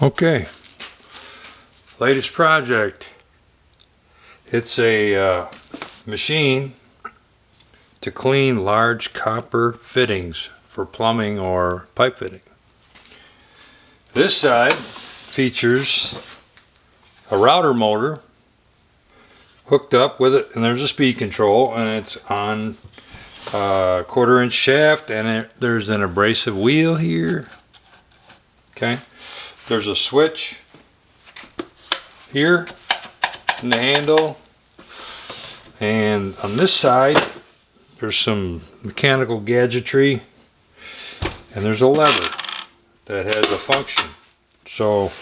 Okay, latest project. It's a machine to clean large copper fittings for plumbing or pipe fitting. This side features a router motor hooked up with it, and there's a speed control, and it's on a 1/4 inch shaft, and there's an abrasive wheel here. Okay, there's a switch here in the handle, and on this side there's some mechanical gadgetry, and there's a lever that has a function. So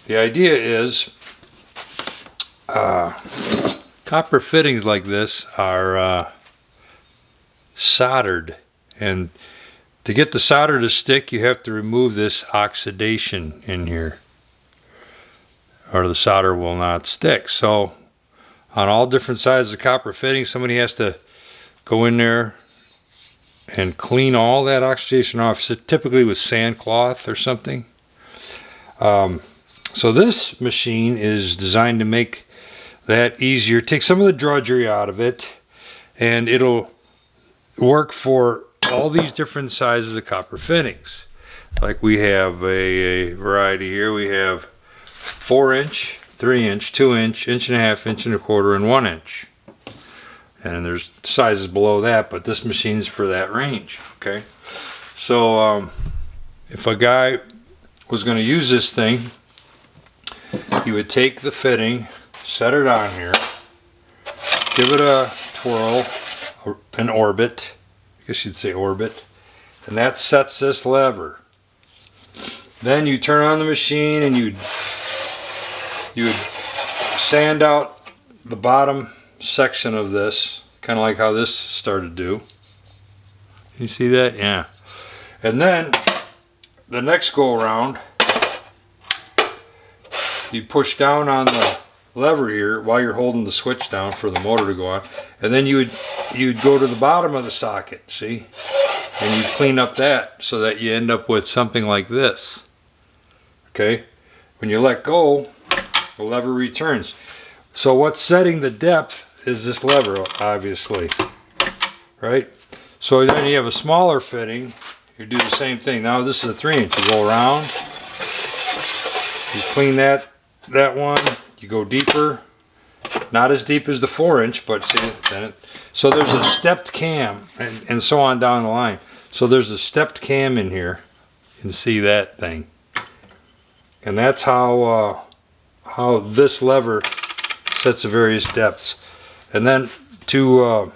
the idea is copper fittings like this are soldered, and to get the solder to stick, you have to remove this oxidation in here, or the solder will not stick. So on all different sizes of copper fittings, somebody has to go in there and clean all that oxidation off, so typically with sandcloth or something. So this machine is designed to make that easier, take some of the drudgery out of it, and it'll work for all these different sizes of copper fittings. Like we have a variety here. We have 4 inch, 3 inch, 2 inch, 1.5 inch, 1.25 and 1 inch. And there's sizes below that, but this machine's for that range. Okay, so if a guy was going to use this thing, he would take the fitting, set it on here, give it a twirl, an orbit, I guess you'd say orbit, and that sets this lever. Then you turn on the machine and you would sand out the bottom section of this, kind of like how this started to do. You see that? Yeah. And then the next go around, you push down on the lever here while you're holding the switch down for the motor to go on, and then you'd go to the bottom of the socket, see, and you clean up that so that you end up with something like this. Okay, when you let go, the lever returns. So what's setting the depth is this lever, obviously, right? So then you have a smaller fitting, you do the same thing. Now this is a 3 inch, you go around, you clean that one, you go deeper, not as deep as the 4 inch, but see, so there's a stepped cam, and so on down the line. So there's a stepped cam in here, you can see that thing, and that's how this lever sets the various depths. And then to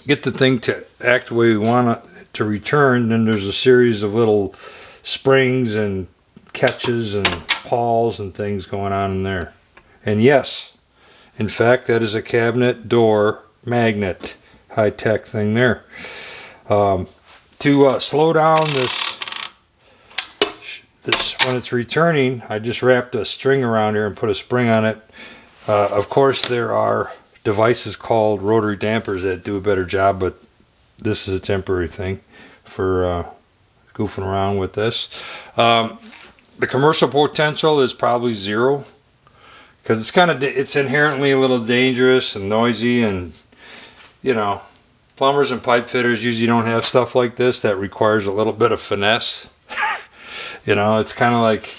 get the thing to act the way we want it to return, then there's a series of little springs and catches and pawls and things going on in there. And yes, in fact, that is a cabinet door magnet, high-tech thing there. To slow down this when it's returning, I just wrapped a string around here and put a spring on it. Of course, there are devices called rotary dampers that do a better job, but this is a temporary thing for goofing around with this. The commercial potential is probably 0, because it's inherently a little dangerous and noisy, and you know, plumbers and pipe fitters usually don't have stuff like this that requires a little bit of finesse. You know, it's kind of like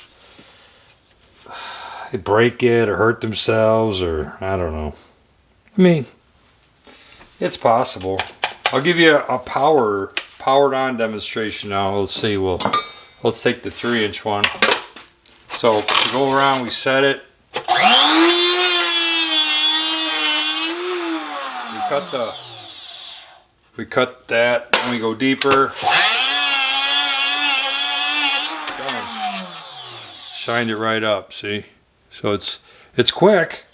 they break it or hurt themselves, or I don't know. I mean, it's possible. I'll give you a powered on demonstration now. Let's see. Let's take the 3 inch one. So to go around, we set it. We cut that, and we go deeper. Shined it right up, see? So it's quick,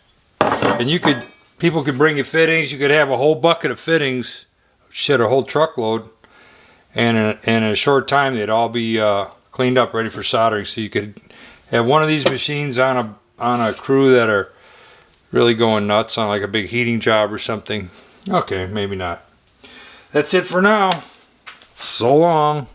and people could bring you fittings. You could have a whole bucket of fittings, shit, a whole truckload, and in a short time they'd all be cleaned up, ready for soldering. So you could have one of these machines on a crew that are really going nuts on like a big heating job or something. Okay, maybe not. That's it for now. So long.